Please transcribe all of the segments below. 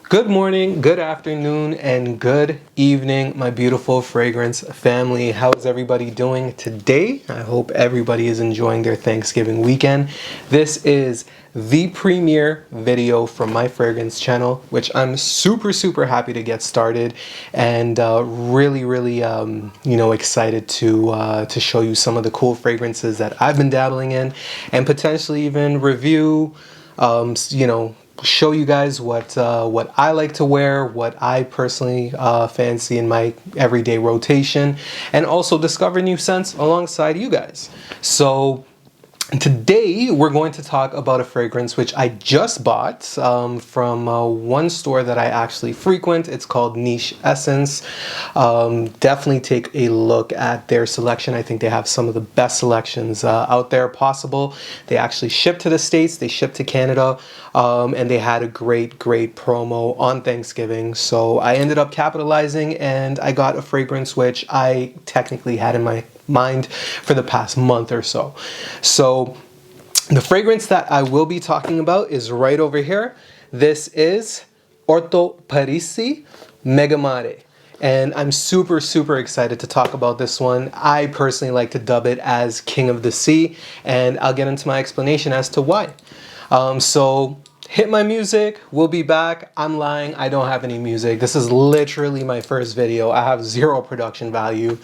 Good morning, good afternoon, and good evening, my beautiful fragrance family. How is everybody doing today? I hope everybody is enjoying their Thanksgiving weekend. This is the premiere video from my fragrance channel, which I'm super happy to get started, and really excited to show you some of the cool fragrances that I've been dabbling in, and potentially even review, show you guys what I like to wear, what I personally fancy in my everyday rotation, and also discover new scents alongside you guys. So today we're going to talk about a fragrance which I just bought from one store that I actually frequent. It's called Niche Essence. Definitely take a look at their selection. I think they have some of the best selections out there possible. They actually ship to the States, they ship to Canada, and they had a great promo on Thanksgiving. So I ended up capitalizing and I got a fragrance which I technically had in my mind for the past month or so. So the fragrance that I will be talking about is right over here. This is Orto Parisi Megamare. And I'm super excited to talk about this one. I personally like to dub it as King of the Sea, and I'll get into my explanation as to why. So hit my music, we'll be back. I'm lying, I don't have any music. This is literally my first video. I have zero production value.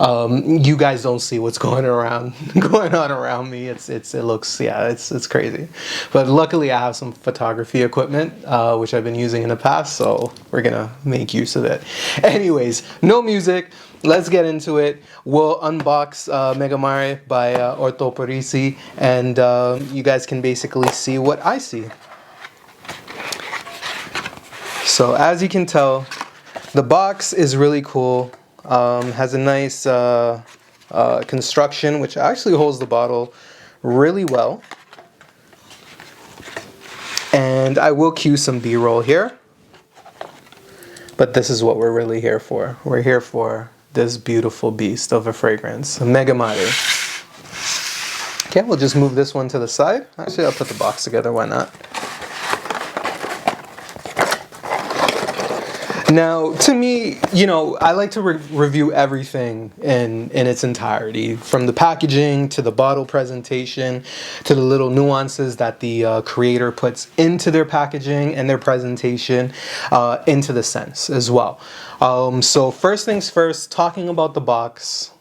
You guys don't see what's going on around me. It looks, yeah, it's crazy. But luckily I have some photography equipment, which I've been using in the past, so we're gonna make use of it. Anyways, no music. Let's get into it. We'll unbox Megamare by Orto Parisi, and you guys can basically see what I see. So as you can tell, the box is really cool. Has a nice construction, which actually holds the bottle really well. And I will cue some B-roll here. But this is what we're really here for. We're here for this beautiful beast of a fragrance, Megamare. Okay, we'll just move this one to the side. Actually, I'll put the box together, why not? Now, to me, I like to review everything in its entirety, from the packaging to the bottle presentation to the little nuances that the creator puts into their packaging and their presentation, into the scents as well. So first things first, talking about the box.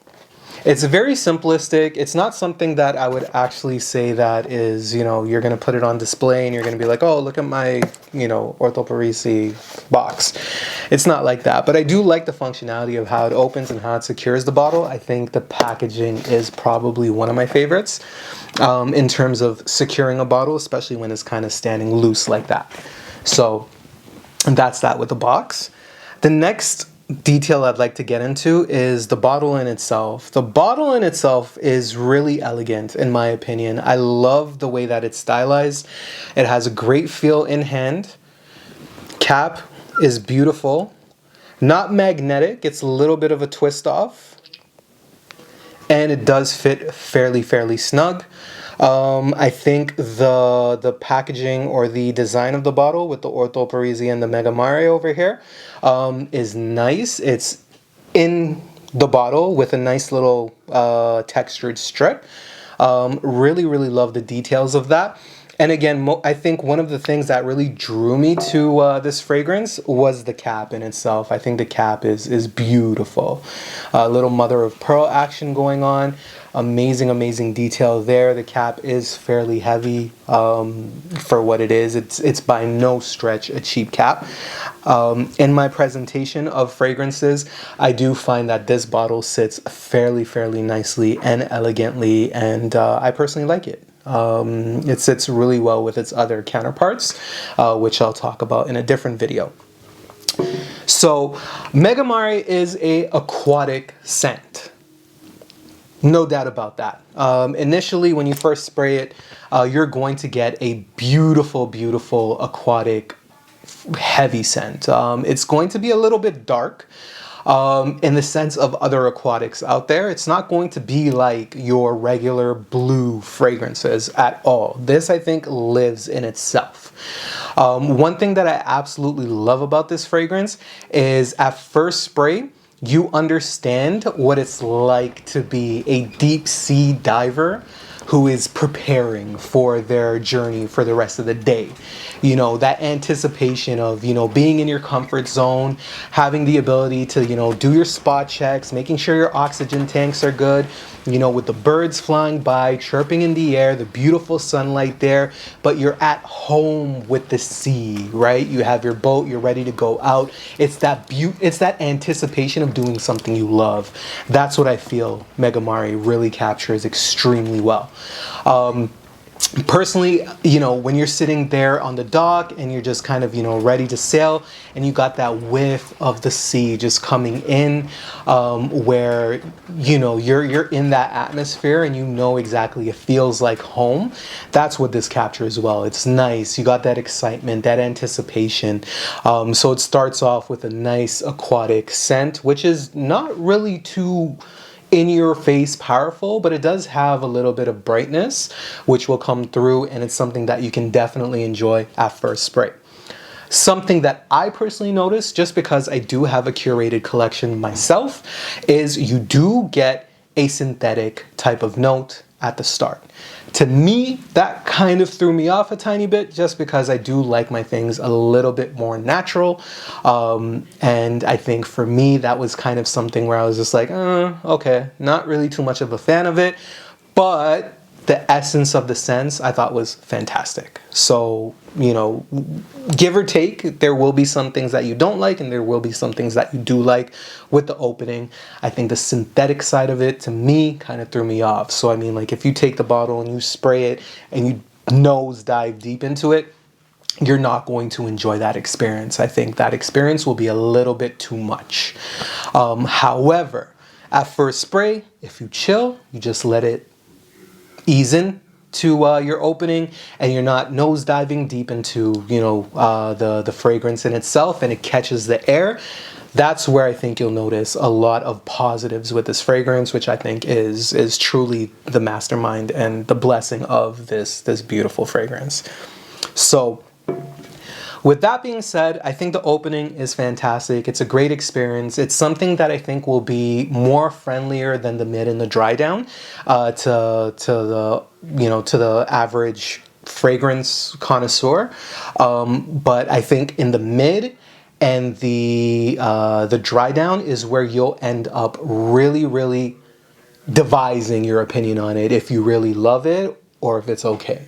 It's very simplistic. It's not something that I would actually say that is, you're going to put it on display and you're going to be like, oh, look at my, Orto Parisi box. It's not like that. But I do like the functionality of how it opens and how it secures the bottle. I think the packaging is probably one of my favorites in terms of securing a bottle, especially when it's kind of standing loose like that. So that's that with the box. The next detail I'd like to get into is the bottle in itself. The bottle in itself is really elegant in my opinion. I love the way that it's stylized. It has a great feel in hand. Cap is beautiful. Not magnetic, it's a little bit of a twist off. And it does fit fairly snug. I think the packaging or the design of the bottle with the Orto Parisi and the Megamare over here is nice. It's in the bottle with a nice little textured strip. Really love the details of that. And again, I think one of the things that really drew me to this fragrance was the cap in itself. I think the cap is beautiful. Little mother of pearl action going on. Amazing detail there. The cap is fairly heavy for what it is. It's by no stretch a cheap cap. In my presentation of fragrances, I do find that this bottle sits fairly nicely and elegantly, and I personally like it. It sits really well with its other counterparts, which I'll talk about in a different video. So Megamare is an aquatic scent. No doubt about that. Initially, when you first spray it, you're going to get a beautiful aquatic heavy scent. It's going to be a little bit dark. in the sense of other aquatics out there. It's not going to be like your regular blue fragrances at all. This, I think, lives in itself. One thing that I absolutely love about this fragrance is at first spray, you understand what it's like to be a deep sea diver who is preparing for their journey for the rest of the day. You know, that anticipation of, you know, being in your comfort zone, having the ability to, you know, do your spot checks, making sure your oxygen tanks are good, you know, with the birds flying by, chirping in the air, the beautiful sunlight there, but you're at home with the sea, right? You have your boat, you're ready to go out. It's that anticipation of doing something you love. That's what I feel Megamare really captures extremely well. Personally, you know, when you're sitting there on the dock and you're just kind of, you know, ready to sail, and you got that whiff of the sea just coming in, where, you know, you're in that atmosphere and you know exactly it feels like home. That's what this captures well. It's nice. You got that excitement, that anticipation. So it starts off with a nice aquatic scent, which is not really too in your face powerful, but it does have a little bit of brightness, which will come through, and it's something that you can definitely enjoy at first spray. Something that I personally noticed, just because I do have a curated collection myself, is you do get a synthetic type of note at the start. To me, that kind of threw me off a tiny bit, just because I do like my things a little bit more natural. And I think for me, that was kind of something where I was just like, okay, not really too much of a fan of it. But the essence of the scents I thought was fantastic. So, you know, give or take, there will be some things that you don't like and there will be some things that you do like with the opening. I think the synthetic side of it, to me, kind of threw me off. So, I mean, like, if you take the bottle and you spray it and you nose dive deep into it, you're not going to enjoy that experience. I think that experience will be a little bit too much. However, at first spray, if you chill, you just let it ease in to your opening, and you're not nose diving deep into, you know, the fragrance in itself, and it catches the air. That's where I think you'll notice a lot of positives with this fragrance, which I think is truly the mastermind and the blessing of this beautiful fragrance. So with that being said, I think the opening is fantastic. It's a great experience. It's something that I think will be more friendlier than the mid and the dry down to the average fragrance connoisseur. But I think in the mid and the dry down is where you'll end up really devising your opinion on it, if you really love it or if it's okay.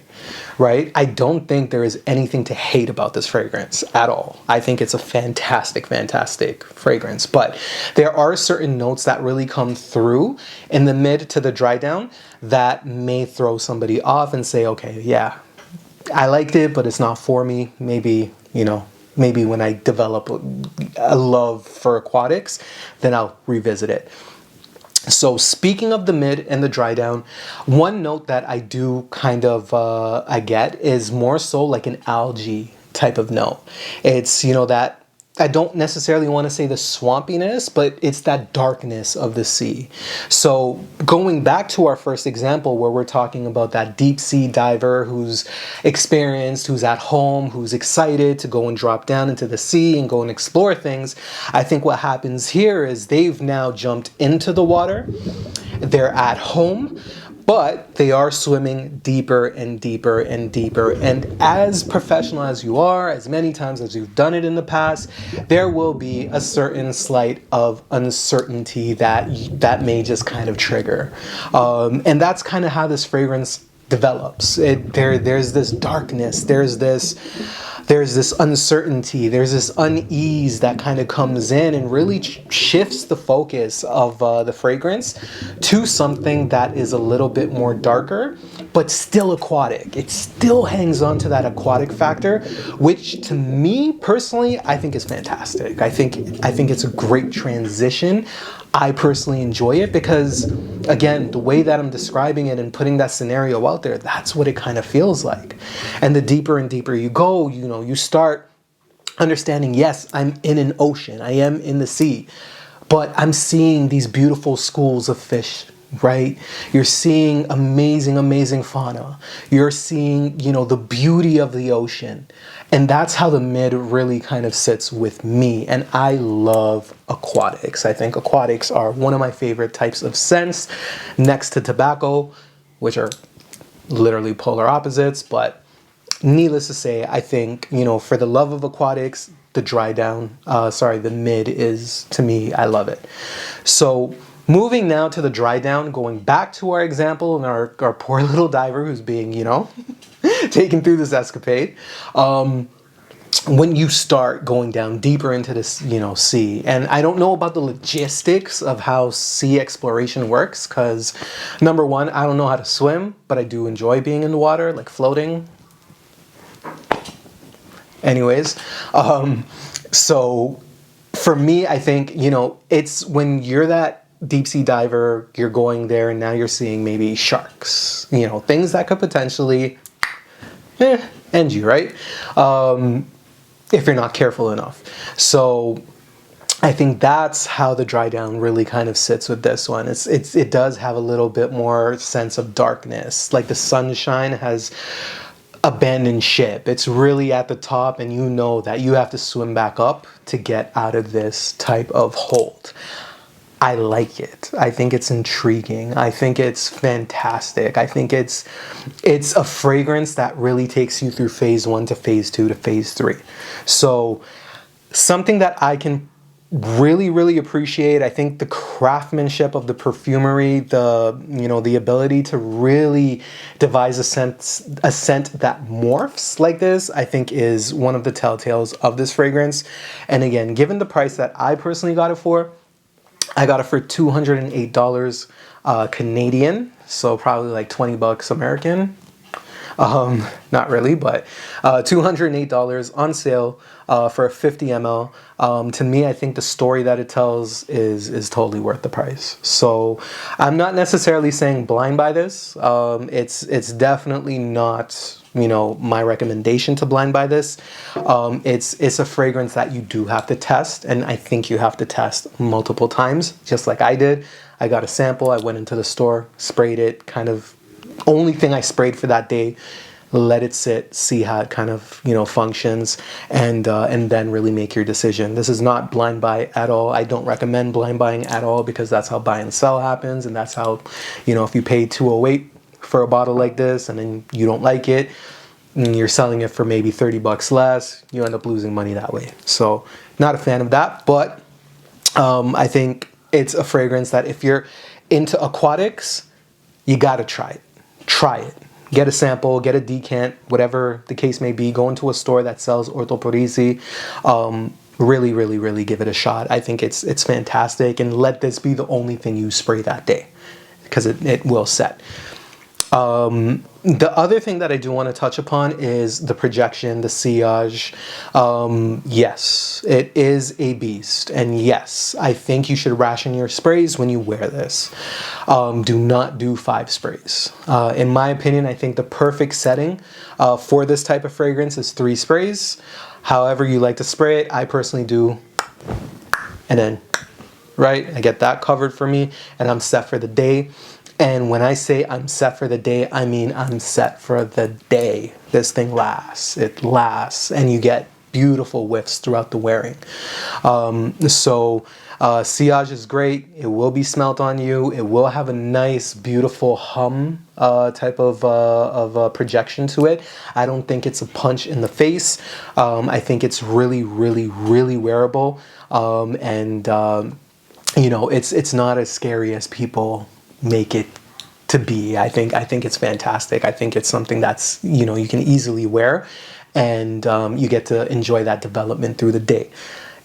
Right? I don't think there is anything to hate about this fragrance at all. I think it's a fantastic fragrance, but there are certain notes that really come through in the mid to the dry down that may throw somebody off and say, okay, yeah, I liked it, but it's not for me. Maybe, you know, maybe when I develop a love for aquatics, then I'll revisit it. So speaking of the mid and the dry down, one note that I do kind of I get is more so like an algae type of note. It's, you know, that I don't necessarily want to say the swampiness, but it's that darkness of the sea. So going back to our first example where we're talking about that deep sea diver who's experienced, who's at home, who's excited to go and drop down into the sea and go and explore things, I think what happens here is they've now jumped into the water, they're at home, but they are swimming deeper and deeper and deeper. And as professional as you are, as many times as you've done it in the past, there will be a certain slight of uncertainty that may just kind of trigger. And that's kind of how this fragrance develops. There's this darkness, there's this uncertainty, there's this unease that kind of comes in and really shifts the focus of the fragrance to something that is a little bit more darker, but still aquatic. It still hangs on to that aquatic factor, which to me personally, I think is fantastic. I think it's a great transition. I personally enjoy it because, again, the way that I'm describing it and putting that scenario out there, that's what it kind of feels like. And the deeper and deeper you go, you start understanding, yes, I'm in an ocean, I am in the sea, but I'm seeing these beautiful schools of fish, right? You're seeing amazing, amazing fauna. You're seeing, you know, the beauty of the ocean. And that's how the mid really kind of sits with me. And I love aquatics. I think aquatics are one of my favorite types of scents, next to tobacco, which are literally polar opposites. But needless to say, I think, you know, for the love of aquatics, the the mid is, to me, I love it. So moving now to the dry down, going back to our example and our poor little diver who's being, you know, taken through this escapade. When you start going down deeper into this, you know, sea, and I don't know about the logistics of how sea exploration works, because number one, I don't know how to swim, but I do enjoy being in the water, like floating. Anyways, so for me, I think, you know, it's when you're that deep sea diver, you're going there and now you're seeing maybe sharks, you know, things that could potentially end you, right? If you're not careful enough. So I think that's how the dry down really kind of sits with this one. It does have a little bit more sense of darkness, like the sunshine has abandoned ship. It's really at the top, and you know that you have to swim back up to get out of this type of hold. I like it. I think it's intriguing. I think it's fantastic. I think it's a fragrance that really takes you through phase 1 to phase 2 to phase 3. So something that I can really, really appreciate. I think the craftsmanship of the perfumery, the ability to really devise a scent that morphs like this, I think is one of the telltales of this fragrance. And again, given the price that I personally got it for, I got it for $208 Canadian, so probably like 20 bucks American. Not really, but $208 on sale for a 50 ml. To me, I think the story that it tells is totally worth the price. So I'm not necessarily saying blind buy this. It's definitely not, you know, my recommendation to blind buy this. It's a fragrance that you do have to test, and I think you have to test multiple times, just like I did. I got a sample, I went into the store, sprayed it, kind of only thing I sprayed for that day, let it sit, see how it kind of, you know, functions, and then really make your decision. This is not blind buy at all. I don't recommend blind buying at all, because that's how buy and sell happens, and that's how, you know, if you pay $208 for a bottle like this and then you don't like it and you're selling it for maybe 30 bucks less, you end up losing money that way. So not a fan of that, but I think it's a fragrance that if you're into aquatics, you gotta try it. Try it. Get a sample, get a decant, whatever the case may be. Go into a store that sells Orto Parisi. Really, really, really give it a shot. I think it's fantastic, and let this be the only thing you spray that day, because it will set. The other thing that I do want to touch upon is the projection, the sillage. Yes, it is a beast. And yes, I think you should ration your sprays when you wear this. Do not do 5 sprays. In my opinion, I think the perfect setting for this type of fragrance is 3 sprays. However you like to spray it, I personally do. And then, right, I get that covered for me, and I'm set for the day. And when I say I'm set for the day, I mean I'm set for the day. This thing lasts. It lasts. And you get beautiful whiffs throughout the wearing. Sillage is great. It will be smelt on you. It will have a nice, beautiful hum type of projection to it. I don't think it's a punch in the face. I think it's really, really, really wearable. You know, it's not as scary as people make it to be. I think it's fantastic. I think it's something that's, you know, you can easily wear, and you get to enjoy that development through the day.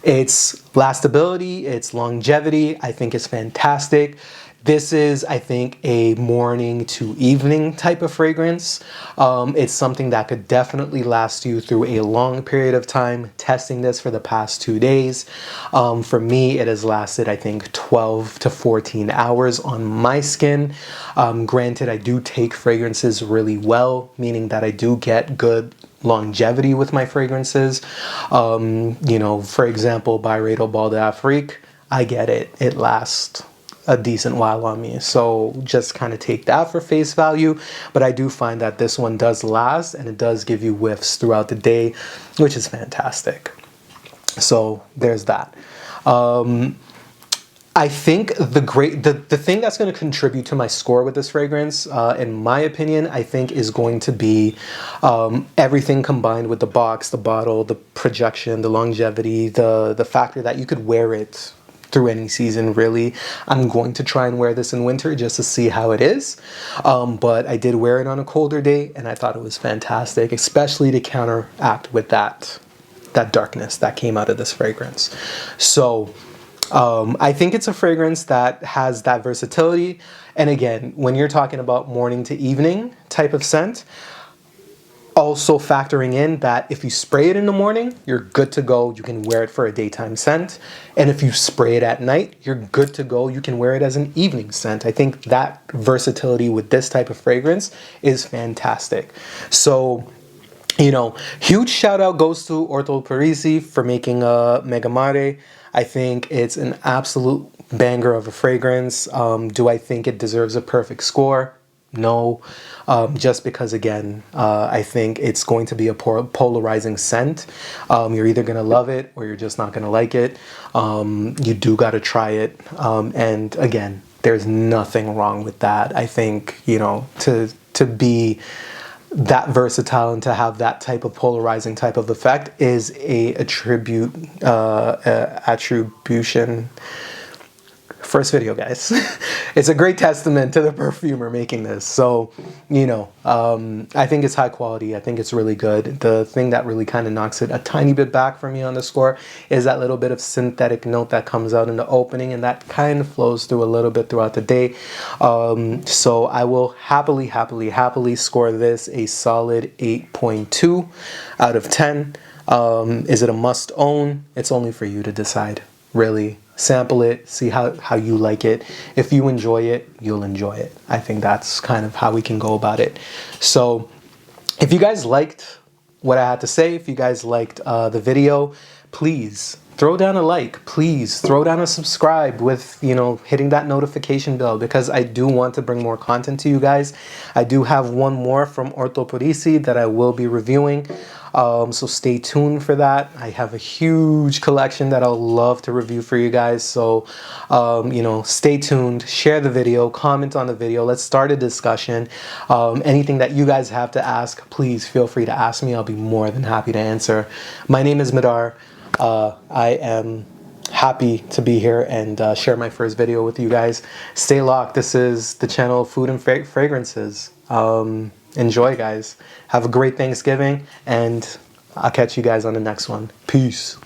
Its lastability, its longevity, I think is fantastic. This is, I think, a morning to evening type of fragrance. It's something that could definitely last you through a long period of time. Testing this for the past 2 days. For me, it has lasted, I think, 12 to 14 hours on my skin. Granted, I do take fragrances really well, meaning that I do get good longevity with my fragrances. You know, for example, Byredo Bal d'Afrique. I get it. It lasts a decent while on me. So just kind of take that for face value. But I do find that this one does last, and it does give you whiffs throughout the day, which is fantastic. So there's that. I think the thing that's going to contribute to my score with this fragrance, in my opinion, I think is going to be everything combined with the box, the bottle, the projection, the longevity, the factor that you could wear it through any season, really. I'm going to try and wear this in winter just to see how it is. But I did wear it on a colder day, and I thought it was fantastic, especially to counteract with that darkness that came out of this fragrance. So I think it's a fragrance that has that versatility. And again, when you're talking about morning to evening type of scent, also factoring in that if you spray it in the morning, you're good to go. You can wear it for a daytime scent. And if you spray it at night, you're good to go. You can wear it as an evening scent. I think that versatility with this type of fragrance is fantastic. So, you know, huge shout out goes to Orto Parisi for making a Megamare. I think it's an absolute banger of a fragrance. Do I think it deserves a perfect score? No, just because, again, I think it's going to be a polarizing scent. You're either going to love it or you're just not going to like it. You do got to try it. And again, there's nothing wrong with that. I think, you know, to be that versatile and to have that type of polarizing type of effect is a attribution. First video, guys. It's a great testament to the perfumer making this. So, you know, I think it's high quality. I think it's really good. The thing that really kind of knocks it a tiny bit back for me on the score is that little bit of synthetic note that comes out in the opening, and that kind of flows through a little bit throughout the day. So I will happily score this a solid 8.2 out of 10. Is it a must own? It's only for you to decide, really. Sample it, see how you like it. If you enjoy it, you'll enjoy it. I think that's kind of how we can go about it. So if you guys liked what I had to say, if you guys liked the video, please throw down a like. Please throw down a subscribe with, you know, hitting that notification bell, because I do want to bring more content to you guys. I do have one more from Orto Parisi that I will be reviewing. So stay tuned for that. I have a huge collection that I'll love to review for you guys. So, you know, stay tuned, share the video, comment on the video. Let's start a discussion. Anything that you guys have to ask, please feel free to ask me. I'll be more than happy to answer. My name is Madar. I am happy to be here and share my first video with you guys. Stay locked. This is the channel of Food and Fragrances. Enjoy, guys. Have a great Thanksgiving, and I'll catch you guys on the next one. Peace.